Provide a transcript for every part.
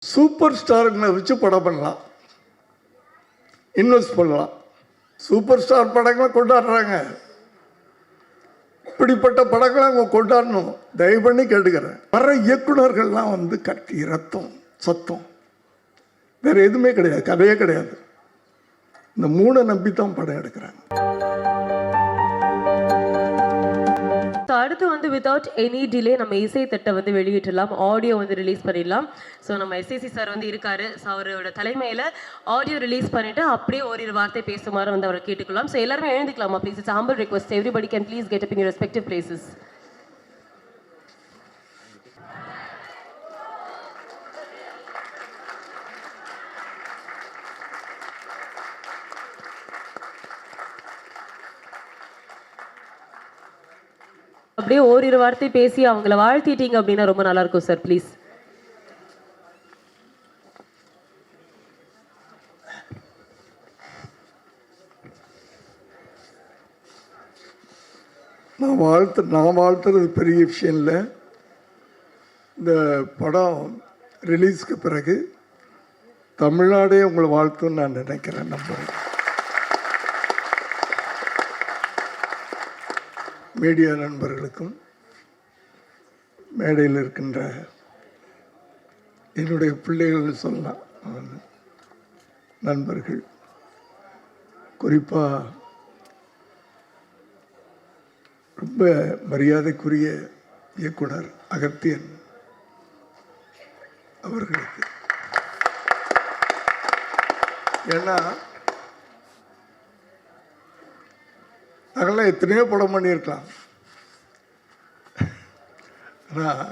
Super ஸ்டாருங்களை வச்சு படம் பண்ணலாம், இன்வெஸ்ட் பண்ணலாம். சூப்பர் ஸ்டார் படங்களை கொண்டாடுறாங்க, இப்படிப்பட்ட படங்களை அவங்க கொண்டாடணும். தயவு பண்ணி கேட்டுக்கிறேன். வர்ற இயக்குநர்கள்லாம் வந்து கட்டி ரத்தம் சத்தம் வேற எதுவுமே கிடையாது, கதையே கிடையாது. இந்த மூணை நம்பித்தான் படம் எடுக்கிறாங்க. அடுத்து வந்து வித்தவுட் எனி டிலே நம்ம இசை தட்டை வந்து வெளியிடலாம், ஆடியோ வந்து ரிலீஸ் பண்ணிடலாம். ஸோ நம்ம எஸ்ஏசி சார் வந்து இருக்காரு. ஸோ அவரோட தலைமையில் ஆடியோ ரிலீஸ் பண்ணிட்டு அப்படியே ஓரிரு வார்த்தை பேசுமாறு வந்து அவரை கேட்டுக்கலாம். ஸோ எல்லாருமே எழுந்துக்கலாமா please? It's humble request. Everybody can please get up in your respective places. அப்படியே ஓரிரு வார்த்தை பேசி அவங்கள வாழ்த்திட்டீங்க அப்படின்னா ரொம்ப நல்லா இருக்கும் சார், ப்ளீஸ். நான் வாழ்த்துறது பெரிய விஷயம் இல்லை. இந்த படம் ரிலீஸ்க்கு பிறகு தமிழ்நாடே உங்களை வாழ்த்துன்னு நான் நினைக்கிறேன், நம்புறேன். மீடியா நண்பர்களுக்கும் மேடையில் இருக்கின்ற என்னுடைய பிள்ளைகள் சொல்லலாம், நண்பர்கள், குறிப்பாக ரொம்ப மரியாதைக்குரிய இயக்குனர் அகத்தியன் அவர்களுக்கு. ஏன்னா நாங்கள்லாம் எத்தனையோ படம் பண்ணியிருக்கலாம். ஆனால்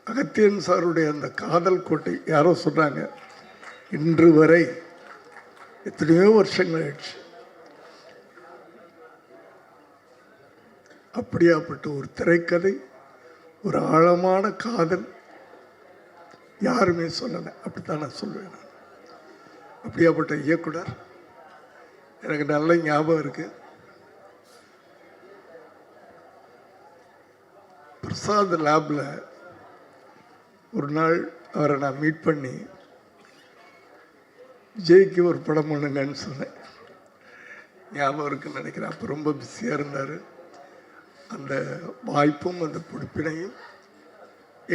அகத்தியன் சாருடைய அந்த காதல் கோட்டை, யாரோ சொன்னாங்க, இன்று வரை எத்தனையோ வருஷங்கள் ஆயிடுச்சு. அப்படியாப்பட்ட ஒரு திரைக்கதை, ஒரு ஆழமான காதல் யாருமே சொல்லலை. அப்படித்தான் நான் சொல்லுவேன். நான் அப்படியாப்பட்ட இயக்குனர் எனக்கு நல்ல ஞாபகம் இருக்கு. பிரசாத் லேப்ல ஒரு நாள் அவரை நான் மீட் பண்ணி விஜய்க்கு ஒரு படம் பண்ணுங்கன்னு சொன்னேன். ஞாபகம் இருக்குன்னு நினைக்கிறேன். அப்போ ரொம்ப பிஸியாக இருந்தார். அந்த வாய்ப்பும் அந்த பொறுப்பினையும்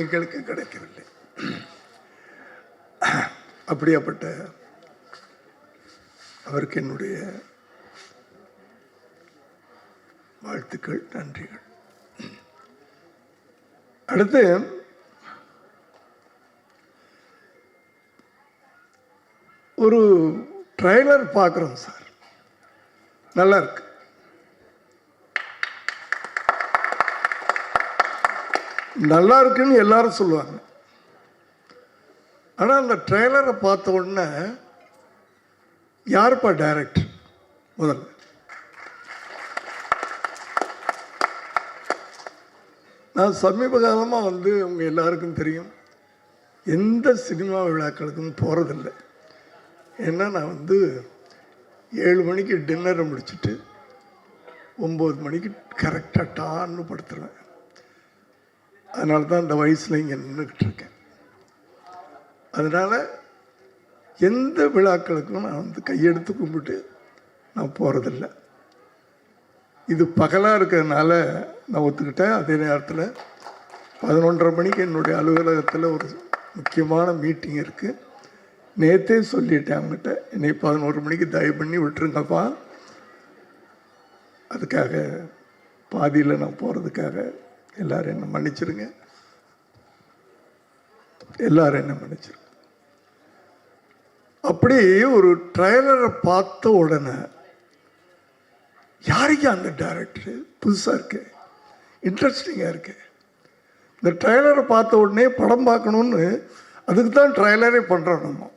எங்களுக்கு கிடைக்கவில்லை. அப்படியாப்பட்ட அவருக்கு என்னுடைய வாழ்த்துக்கள், நன்றிகள். அடுத்து ஒரு ட்ரைலர் பார்க்குறோம் சார், நல்லா இருக்கு. நல்லா இருக்குன்னு எல்லாரும் சொல்லுவாங்க. ஆனால் அந்த ட்ரெய்லரை பார்த்த உடனே யாருப்பா டைரக்டர்? முதல்ல நான் சமீப காலமாக வந்து உங்கள் எல்லாருக்கும் தெரியும், எந்த சினிமா விழாக்களுக்கும் போகிறதில்லை. ஏன்னா நான் வந்து 7 மணிக்கு டின்னரை முடிச்சுட்டு 9 மணிக்கு கரெக்டாக டான்னு படுத்துருவேன். அதனால தான் இந்த வயசில் இங்கே நின்றுக்கிட்டு இருக்கேன். அதனால் எந்த விழாக்களுக்கும் நான் வந்து கையெடுத்து கும்பிட்டு நான் போகிறதில்ல. இது பகலாக இருக்கிறதுனால நான் ஒத்துக்கிட்டேன். அதே நேரத்தில் 11:30 மணிக்கு என்னுடைய அலுவலகத்தில் ஒரு முக்கியமான மீட்டிங் இருக்குது. நேற்றே சொல்லிட்டேன் அவங்ககிட்ட, என்னை 11 மணிக்கு தயவு பண்ணி விட்டுருங்கப்பா. அதுக்காக பாதியில் நான் போகிறதுக்காக எல்லாரும் என்ன மன்னிச்சிருங்க, எல்லாரும் என்ன மன்னிச்சிருங்க. அப்படி ஒரு ட்ரைலரை பார்த்த உடனே யாருக்கு அந்த டைரக்டர் புதுசாக இருக்கு, இன்ட்ரெஸ்டிங்காக இருக்கு. இந்த ட்ரைலரை பார்த்த உடனே படம் பார்க்கணுன்னு, அதுக்கு தான் ட்ரைலரே பண்ணுறோம். நம்ம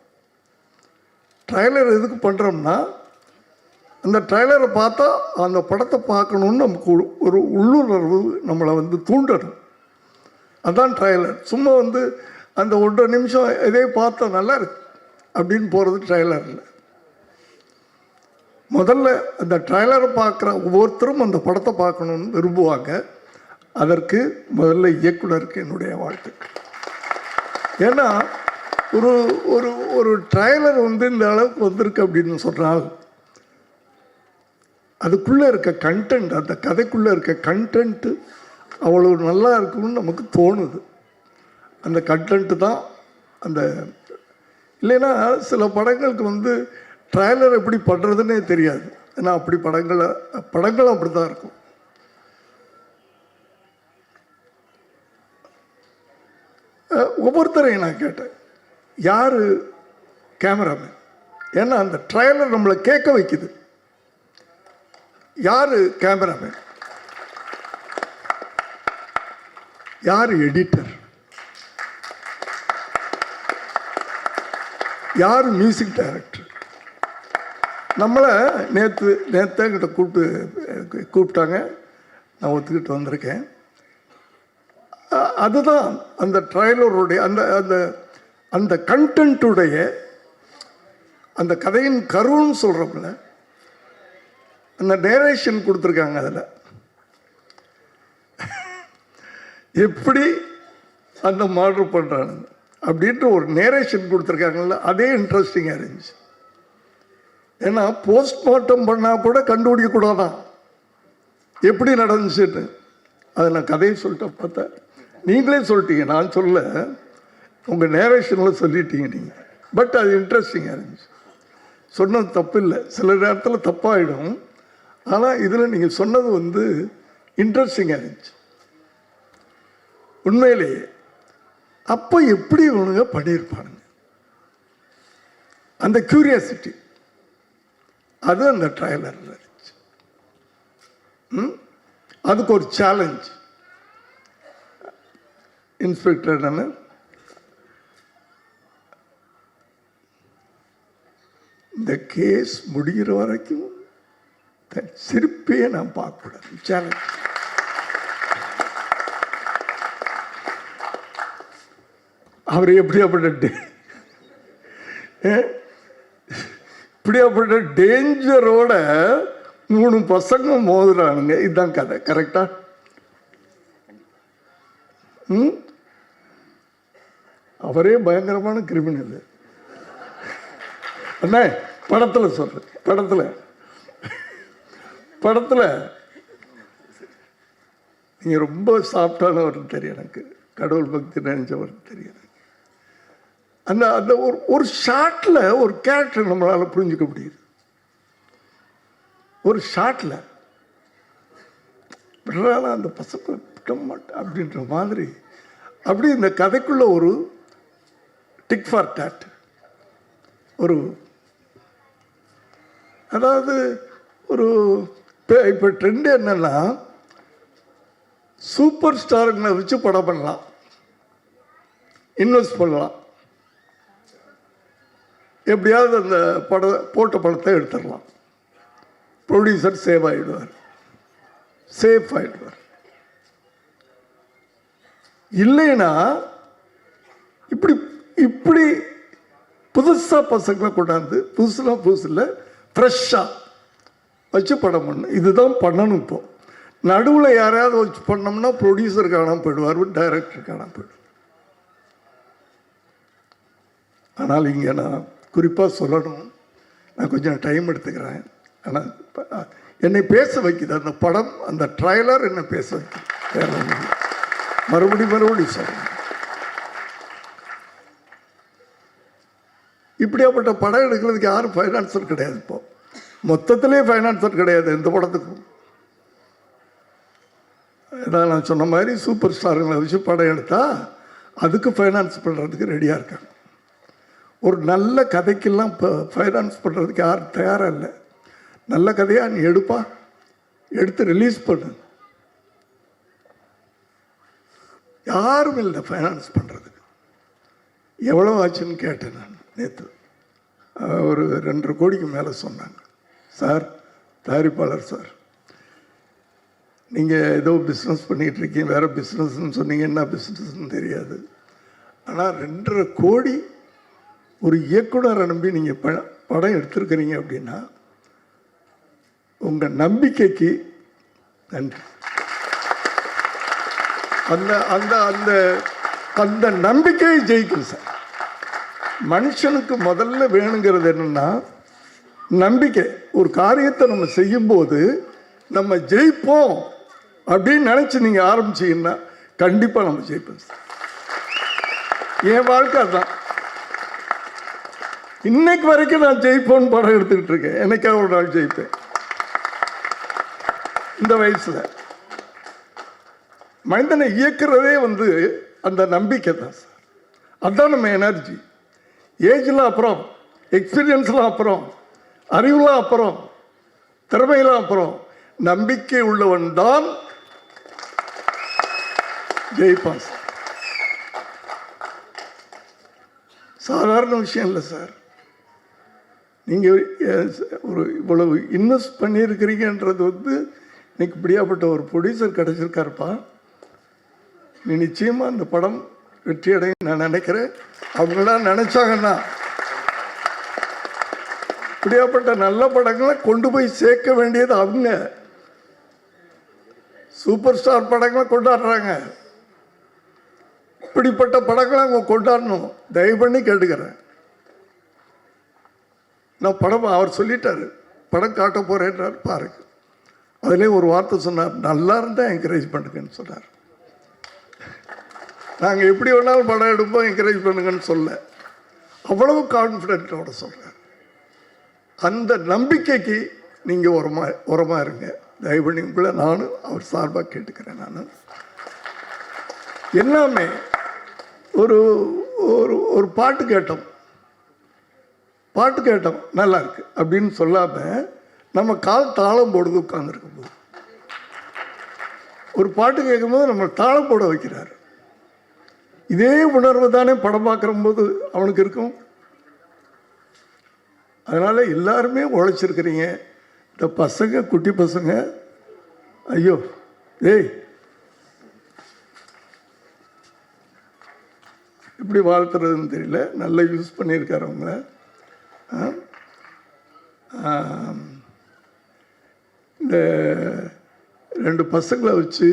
ட்ரைலர் எதுக்கு பண்ணுறோம்னா, அந்த ட்ரைலரை பார்த்தா அந்த படத்தை பார்க்கணுன்னு நமக்கு ஒரு உள்ளுணர்வு நம்மளை வந்து தூண்டணும். அதுதான் ட்ரைலர். சும்மா வந்து அந்த 1 நிமிஷம் இதே பார்த்தா நல்லா இருக்கு அப்படின்னு போகிறது ட்ரைலர் இல்லை. முதல்ல அந்த ட்ரைலரை பார்க்குற ஒவ்வொருத்தரும் அந்த படத்தை பார்க்கணுன்னு விரும்புவாங்க. அதற்கு முதல்ல இயக்குனருக்கு என்னுடைய வாழ்த்துக்கள். ஏன்னா ஒரு ஒரு ஒரு ட்ரைலர் வந்து இந்த அளவுக்கு வந்திருக்கு அப்படின்னு சொன்னால் அதுக்குள்ளே இருக்க கண்டென்ட், அந்த கதைக்குள்ளே இருக்க கண்டென்ட்டு அவ்வளோ நல்லா இருக்கும்னு நமக்கு தோணுது. அந்த கண்டென்ட்டு தான் அந்த, இல்லைன்னா சில படங்களுக்கு வந்து ட்ரைலர் எப்படி பண்ணுறதுன்னே தெரியாது. ஏன்னா அப்படி படங்கள் அப்படி தான் இருக்கும். ஒவ்வொருத்தரையும் நான் கேட்டேன், யார் கேமராமேன்? ஏன்னா அந்த ட்ரைலர் நம்மளை கேட்க வைக்குது. யார் கேமராமேன்? யார் எடிட்டர்? யார் மியூசிக் டைரக்டர்? நம்மளை நேற்றுக்கிட்ட கூப்பிட்டாங்க, நான் ஒத்துக்கிட்டு வந்திருக்கேன். அதுதான் அந்த ட்ரைலருடைய அந்த அந்த அந்த கண்டென்ட்டுடைய அந்த கதையின் கருன்னு சொல்கிறோம்ல, அந்த நேரேஷன் கொடுத்துருக்காங்க. அதில் எப்படி அந்த மாடல் பண்ணுறானுங்க அப்படின்ட்டு ஒரு நேரேஷன் கொடுத்துருக்காங்கல்ல, அதே இன்ட்ரெஸ்டிங்காக இருந்துச்சு. ஏன்னா போஸ்ட்மார்ட்டம் பண்ணால் கூட கண்டுபிடிக்கக்கூடாதான் எப்படி நடந்துச்சுன்னு. அதை நான் கதையை சொல்லிட்டு பார்த்தேன், நீங்களே சொல்லிட்டீங்க, நான் சொல்ல, உங்கள் நேரேஷனில் சொல்லிட்டீங்க நீங்கள். பட் அது இன்ட்ரெஸ்டிங்காக இருந்துச்சு. சொன்னது தப்பு இல்லை, சில நேரத்தில் தப்பாகிடும். ஆனால் இதில் நீங்கள் சொன்னது வந்து இன்ட்ரெஸ்டிங்காக இருந்துச்சு உண்மையிலேயே. அப்போ எப்படி இவனுங்க பண்ணியிருப்பானுங்க, அந்த கியூரியாசிட்டி அது அந்த ட்ரைலரில் இருந்துச்சு. அதுக்கு ஒரு சேலஞ்ச். இன்ஸ்பெக்டர் நான் இந்த கேஸ் முடிகிற வரைக்கும் சிரிப்பையே நான் பார்க்கக்கூடாது. சேலஞ்ச். அவர் எப்படியாப்பட்ட இப்படியாப்பட்ட டேஞ்சரோட 3 பசங்க மோதுறானுங்க. இதுதான் கதை. கரெக்டா? அவரே பயங்கரமான கிரிமினல். அண்ணா படத்தில் சொல்றேன், படத்தில் நீங்கள் ரொம்ப சாஃப்டானவர் தெரியும் எனக்கு, கடவுள் பக்தி நினைச்சவர் தெரியும். அந்த அந்த ஒரு ஷாட்டில் ஒரு கேரக்டர் நம்மளால் புரிஞ்சுக்க முடியுது. ஒரு ஷாட்டில் விடுறாலும் அந்த பசங்க விட மாட்டேன் அப்படின்ற மாதிரி. அப்படி இந்த கதைக்குள்ள ஒரு டிக் ஃபார் டேட், ஒரு அதாவது ஒரு இப்போ ட்ரெண்டு என்னன்னா, சூப்பர் ஸ்டாருங்களை வச்சு படம் பண்ணலாம், இன்வெஸ்ட் பண்ணலாம், எப்படியாவது அந்த போட்ட படத்தை எடுத்துடலாம், ப்ரொடியூசர் சேஃப் ஆகிடுவார். இல்லைன்னா இப்படி இப்படி புதுசாக பசங்களை கொண்டாந்து, புதுசில் ஃப்ரெஷ்ஷாக வச்சு படம் பண்ணணும். இதுதான் பண்ணணும். இப்போ நடுவில் யாரையாவது வச்சு பண்ணோம்னா ப்ரொடியூசர் காணாமல் போயிடுவார், டைரக்டர் காணாமல் போயிடுவார். ஆனால் இங்கே நான் குறிப்பாக சொல்லணும், நான் கொஞ்சம் டைம் எடுத்துக்கிறேன். ஆனால் என்னை பேச வைக்குது அந்த படம், அந்த ட்ரைலர் என்னை பேச வைக்குது. வேற மறுபடியும் சொல்கிறேன், இப்படியாப்பட்ட படம் எடுக்கிறதுக்கு யாரும் ஃபைனான்சர் கிடையாது. இப்போ மொத்தத்திலே ஃபைனான்சர் கிடையாது எந்த படத்துக்கும். ஏதாவது நான் சொன்ன மாதிரி சூப்பர் ஸ்டாருங்களை வச்சு படம் எடுத்தால் அதுக்கு ஃபைனான்ஸ் பண்ணுறதுக்கு ரெடியாக இருக்காங்க. ஒரு நல்ல கதைக்கெல்லாம் இப்போ ஃபைனான்ஸ் பண்ணுறதுக்கு யாரும் தயாராக இல்லை. நல்ல கதையாக நீ எடுத்து ரிலீஸ் பண்ணு, யாரும் இல்லை ஃபைனான்ஸ் பண்ணுறதுக்கு. எவ்வளோ ஆச்சுன்னு கேட்டேன் நான் நேற்று. ஒரு 2.5 கோடிக்கு மேலே சொன்னாங்க. சார், தயாரிப்பாளர் சார், நீங்கள் ஏதோ பிஸ்னஸ் பண்ணிகிட்ருக்கீங்க, வேறு பிஸ்னஸ்ன்னு சொன்னீங்க, என்ன பிஸ்னஸ்ன்னு தெரியாது. ஆனால் 2.5 கோடி ஒரு இயக்குனரை நம்பி நீங்கள் படம் எடுத்துருக்கிறீங்க அப்படின்னா உங்கள் நம்பிக்கைக்கு நன்றி. அந்த அந்த அந்த அந்த நம்பிக்கையை ஜெயிக்கும் சார். மனுஷனுக்கு முதல்ல வேணுங்கிறது என்னன்னா நம்பிக்கை. ஒரு காரியத்தை நம்ம செய்யும்போது நம்ம ஜெயிப்போம் அப்படின்னு நினைச்சு நீங்க ஆரம்பிச்சீங்கன்னா கண்டிப்பா நம்ம ஜெயிப்போம் சார். என் வாழ்க்கை அதுதான். இன்னைக்கு வரைக்கும் நான் ஜெயிப்போன்னு படம் எடுத்துக்கிட்டு இருக்கேன். என்னைக்காக ஒரு நாள் ஜெயிப்பேன். இந்த வயசுல மனிதனை இயக்குறதே அந்த நம்பிக்கை தான் சார். அதுதான் நம்ம எனர்ஜி. ஏஜ்லாம் அப்புறம், எக்ஸ்பீரியன்ஸ்லாம் அப்புறம், அறிவுலாம் அப்புறம், திறமையெல்லாம் அப்புறம், நம்பிக்கை உள்ளவன் தான் ஜெயிப்பான் சார். சாதாரண விஷயம் இல்லை சார். நீங்க இவ்வளவு இன்வெஸ்ட் பண்ணியிருக்கிறீங்கன்றது இன்னைக்கு இப்படியாப்பட்ட ஒரு ப்ரொடியூசர் கிடைச்சிருக்காருப்பா. நீ நிச்சயமா அந்த படம் வெற்றி அடையும் நான் நினைக்கிறேன். அவங்களாம் நினைச்சாங்கன்னா இப்படியாப்பட்ட நல்ல படங்களை கொண்டு போய் சேர்க்க வேண்டியது அவங்க. சூப்பர் ஸ்டார் படங்களை கொண்டாடுறாங்க. இப்படிப்பட்ட படங்களை அவங்க கொண்டாடணும். தயவு பண்ணி கேட்டுக்கிறேன். நான் படம் அவர் சொல்லிட்டாரு, படம் காட்ட போறேன்றார் பாருங்க. அதுலேயே ஒரு வார்த்தை சொன்னார், நல்லா இருந்தால் என்கரேஜ் பண்ணுங்கன்னு சொன்னார். நாங்கள் எப்படி வேணாலும் படம் எடுப்போம், என்கரேஜ் பண்ணுங்கன்னு சொல்ல, அவ்வளவு கான்ஃபிடென்ட்டோட சொல்கிறார். அந்த நம்பிக்கைக்கு நீங்கள் உரமா இருங்க. தயவு பண்ணி உங்களை நானும் அவர் சார்பாக கேட்டுக்கிறேன். நான் எல்லாமே ஒரு ஒரு பாட்டு கேட்டோம் நல்லா இருக்கு அப்படின்னு சொல்லாம நம்ம கால் தாளம் போடுறது உட்கார்ந்துருக்கும் போது, ஒரு பாட்டு கேட்கும்போது நம்ம தாளம் போட வைக்கிறார். இதே உணர்வு தானே படம் பார்க்குற போது அவனுக்கு இருக்கும். அதனால எல்லாருமே உழைச்சிருக்கிறீங்க. இந்த பசங்க, குட்டி பசங்க, ஐயோ ஏய் எப்படி வாழ்த்துறதுன்னு தெரியல. நல்லா யூஸ் பண்ணியிருக்காரு அவங்க. இந்த 2 பசங்களை வச்சு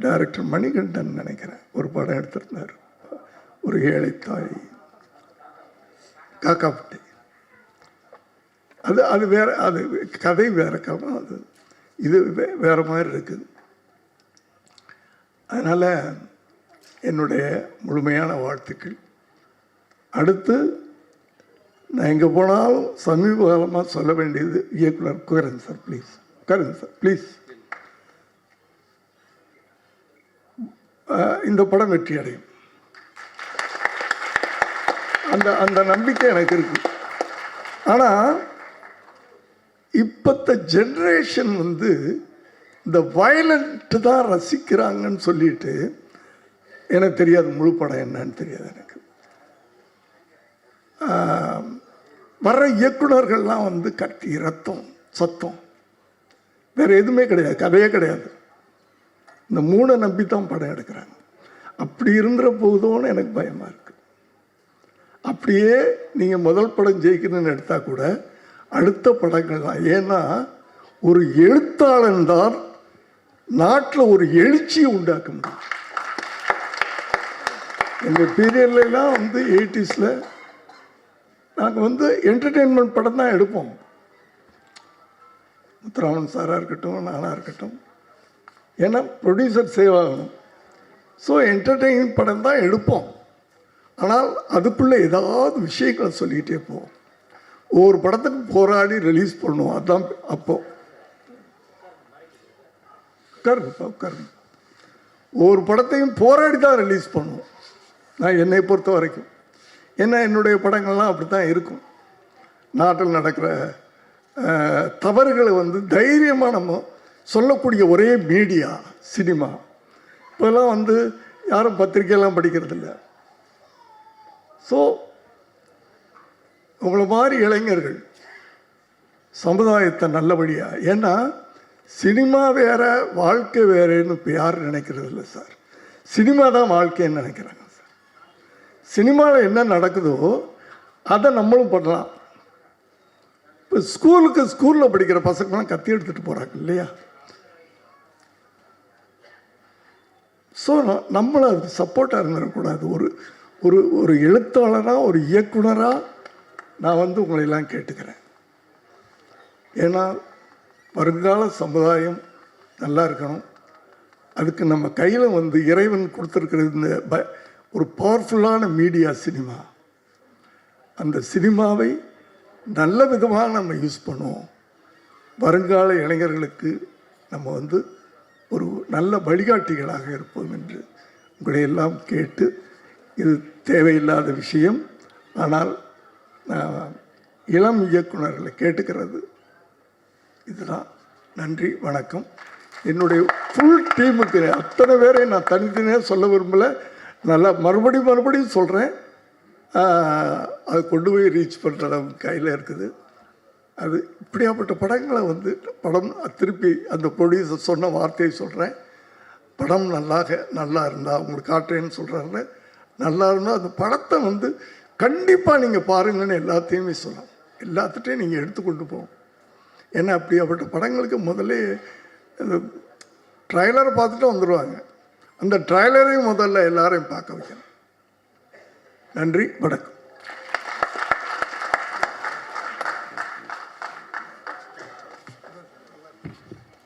டைரக்டர் மணிகண்டன் நினைக்கிறேன் ஒரு படம் எடுத்திருந்தார். ஒரு ஏழை தாய், காக்காப்பட்டி. அது வேற, அது கதை வேற காலம், அது இது வேற மாதிரி இருக்குது. அதனால என்னுடைய முழுமையான வாழ்த்துக்கள். அடுத்து நான் எங்கே போனாலும் சமீப காலமாக சொல்ல வேண்டியது, இயக்குனர் உட்காருங்க சார் ப்ளீஸ், உட்காருங்க சார் ப்ளீஸ். இந்த படம் வெற்றி அடையும், அந்த நம்பிக்கை எனக்கு இருக்கு. ஆனால் இப்பத்த ஜென்ரேஷன் இந்த வயலண்ட் தான் ரசிக்கிறாங்கன்னு சொல்லிட்டு, எனக்கு தெரியாது முழு படம் என்னன்னு தெரியாது எனக்கு. வர்ற இயக்குனர்கள்லாம் கத்தி, ரத்தம், சத்தம், வேற எதுவுமே கிடையாது, கதையே கிடையாது. இந்த 3 நம்பித்தான் படம் எடுக்கிறாங்க. அப்படி இருந்துற போதும்னு எனக்கு பயமா இருக்கு. அப்படியே நீங்க முதல் படம் ஜெயிக்கணும்னு எடுத்தா கூட அடுத்த படங்கள் தான். ஏன்னா ஒரு எழுத்தாளன் தான் நாட்டில் ஒரு எழுச்சியை உண்டாக்க முடியும். எங்கள் பீரியட்லாம் 80s நாங்கள் என்டர்டெயின்மெண்ட் படம் தான் எடுப்போம். முத்துராமன் சாராக இருக்கட்டும், நானாக இருக்கட்டும். ஏன்னா ப்ரொடியூசர் சேவ் ஆகணும். ஸோ என்டர்டெயின்மெண்ட் படம் தான் எடுப்போம். ஆனால் அதுக்குள்ளே ஏதாவது விஷயங்களை சொல்லிக்கிட்டே போவோம். ஒவ்வொரு படத்துக்கு போராடி ரிலீஸ் பண்ணுவோம். அதுதான் அப்போ உட்காருங்க. ஒவ்வொரு படத்தையும் போராடி தான் ரிலீஸ் பண்ணுவோம். நான் என்னை பொறுத்த வரைக்கும், ஏன்னா என்னுடைய படங்கள்லாம் அப்படி தான் இருக்கும். நாட்டில் நடக்கிற தவறுகளை தைரியமாக நம்ம சொல்லக்கூடிய ஒரே மீடியா சினிமா. இப்போல்லாம் யாரும் பத்திரிக்கையெல்லாம் படிக்கிறதில்ல. ஸோ உங்களை மாதிரி இளைஞர்கள் சமுதாயத்தை நல்லபடியாக, ஏன்னா சினிமா வேற வாழ்க்கை வேறேன்னு இப்போ யாரும் நினைக்கிறது இல்லை சார். சினிமா தான் வாழ்க்கைன்னு நினைக்கிறாங்க சார். சினிமாவில் என்ன நடக்குதோ அதை நம்மளும் பண்ணலாம். இப்போ ஸ்கூலில் படிக்கிற பசங்களாம் கத்தி எடுத்துகிட்டு போகிறாங்க இல்லையா? ஸோ நம்மளை அது சப்போர்ட்டாக இருந்துடக்கூடாது. ஒரு ஒரு ஒரு எழுத்தாளராக, ஒரு இயக்குனராக நான் வந்து உங்களையெல்லாம் கேட்டுக்கிறேன். ஏன்னா வருங்கால சமுதாயம் நல்லா இருக்கணும். அதுக்கு நம்ம கையில் வந்து இறைவன் கொடுத்துருக்கிறது இந்த ஒரு பவர்ஃபுல்லான மீடியா சினிமா. அந்த சினிமாவை நல்ல விதமாக நம்ம யூஸ் பண்ணுவோம். வருங்கால இளைஞர்களுக்கு நம்ம வந்து ஒரு நல்ல வழிகாட்டிகளாக இருப்போம் என்று உங்களை எல்லாம் கேட்டு, இது தேவையில்லாத விஷயம், ஆனால் நான் இளம் இயக்குனர்களை கேட்டுக்கிறது இதுதான். நன்றி, வணக்கம். என்னுடைய ஃபுல் டீமுக்கு அத்தனை பேரை நான் தனித்தனியாக சொல்ல விரும்பலை. நல்லா மறுபடியும் சொல்கிறேன். அது கொண்டு போய் ரீச் பண்ணுற அளவுக்கு கையில் இருக்குது. அது இப்படியாப்பட்ட படங்களை வந்து படம் திருப்பி அந்த ப்ரொடியூசர் சொன்ன வார்த்தையை சொல்கிறேன். படம் நல்லா இருந்தால் உங்களுக்கு காட்டுறேன்னு சொல்கிறாருல, நல்லா இருந்தால் அந்த படத்தை வந்து கண்டிப்பாக நீங்கள் பாருங்கன்னு எல்லாத்தையுமே சொல்லலாம். எல்லாத்துட்டையும் நீங்கள் எடுத்துக்கொண்டு போகும். ஏன்னா அப்படியாப்பட்ட படங்களுக்கு முதல்ல ட்ரைலரை பார்த்துட்டு வந்துடுவாங்க. அந்த ட்ரைலரையும் முதல்ல எல்லாரையும் பார்க்க வைக்கணும். நன்றி, வணக்கம்.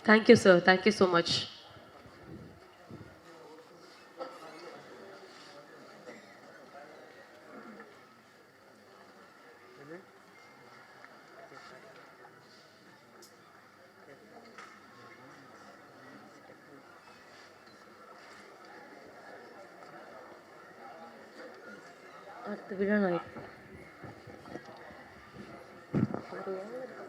Thank you sir, thank you so much. அடுத்த விழா நாயக்